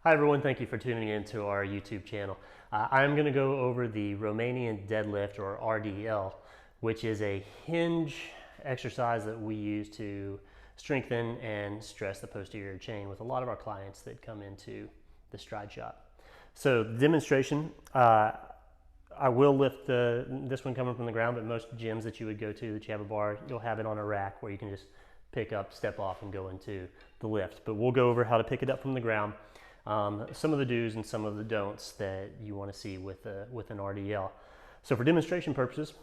Hi everyone, thank you for tuning in to our YouTube channel. I'm going to go over the Romanian deadlift, or RDL, which is a hinge exercise that we use to strengthen and stress the posterior chain with a lot of our clients that come into the stride shop. So the demonstration, I will lift this one coming from the ground, but most gyms that you would go to that you have a bar, you'll have it on a rack where you can just pick up, step off, and go into the lift. But we'll go over how to pick it up from the ground. Some of the do's and some of the don'ts that you want to see with an RDL. So for demonstration purposes,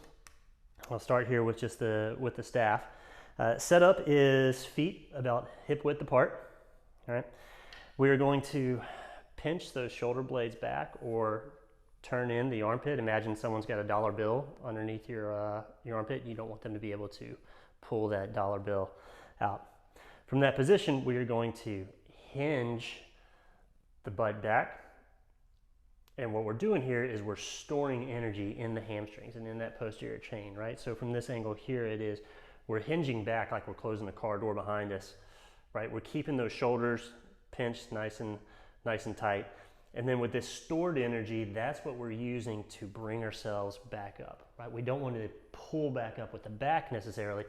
I'll start here with just the staff. Setup is feet about hip width apart. All right. We are going to pinch those shoulder blades back or turn in the armpit. Imagine someone's got a dollar bill underneath your armpit. You don't want them to be able to pull that dollar bill out. From that position, we are going to hinge the butt back, and what we're doing here is we're storing energy in the hamstrings and in that posterior chain, right? So from this angle here, we're hinging back like we're closing the car door behind us, right? We're keeping those shoulders pinched nice and tight, and then with this stored energy, that's what we're using to bring ourselves back up, right? We don't want to pull back up with the back necessarily.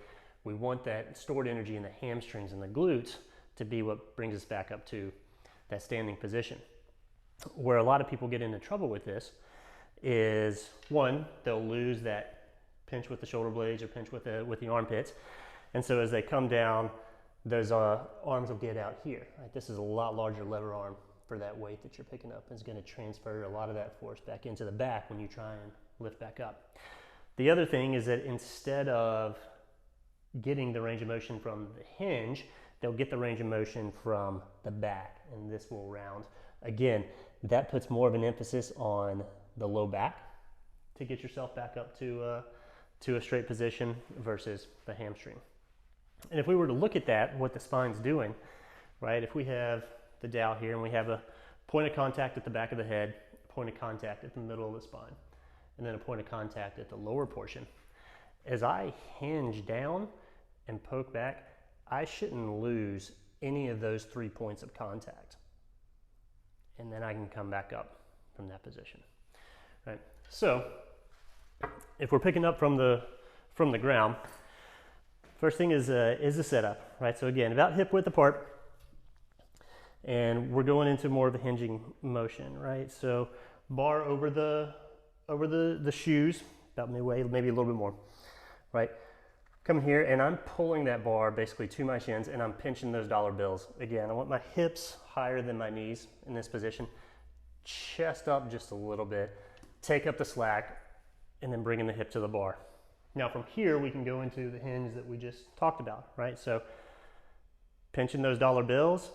We want that stored energy in the hamstrings and the glutes to be what brings us back up to that standing position. Where a lot of people get into trouble with this is, one, they'll lose that pinch with the shoulder blades or pinch with the armpits, and so as they come down, those arms will get out here. Right? This is a lot larger lever arm for that weight that you're picking up. It's going to transfer a lot of that force back into the back when you try and lift back up. The other thing is that instead of getting the range of motion from the hinge, they'll get the range of motion from the back, and this will round. Again, that puts more of an emphasis on the low back to get yourself back up to a straight position versus the hamstring. And if we were to look at that, what the spine's doing, right? If we have the dowel here and we have a point of contact at the back of the head, a point of contact at the middle of the spine, and then a point of contact at the lower portion. As I hinge down and poke back, I shouldn't lose any of those 3 points of contact. And then I can come back up from that position. Right? So if we're picking up from the ground, first thing is the setup, right? So again, about hip width apart, and we're going into more of a hinging motion, right? So bar over the shoes, about midway, maybe a little bit more, right? Come here, and I'm pulling that bar basically to my shins, and I'm pinching those dollar bills. Again, I want my hips higher than my knees in this position, chest up just a little bit, take up the slack, and then bringing the hip to the bar. Now from here, we can go into the hinge that we just talked about, right? So pinching those dollar bills,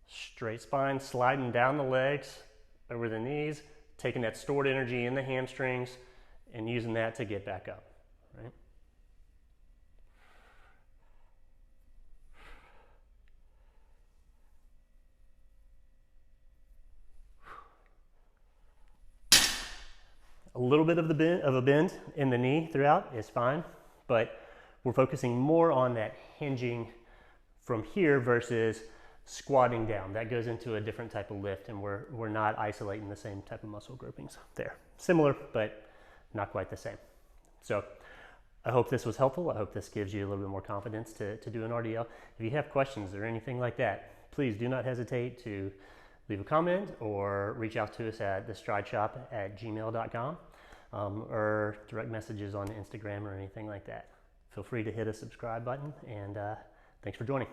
straight spine, sliding down the legs, over the knees, taking that stored energy in the hamstrings, and using that to get back up, right? A little bit of a bend in the knee throughout is fine, but we're focusing more on that hinging from here versus squatting down. That goes into a different type of lift, and we're not isolating the same type of muscle groupings there. Similar, but not quite the same. So I hope this was helpful. I hope this gives you a little bit more confidence to do an RDL. If you have questions or anything like that, please do not hesitate to leave a comment or reach out to us at thestrideshop@gmail.com or direct messages on Instagram or anything like that. Feel free to hit a subscribe button, and thanks for joining.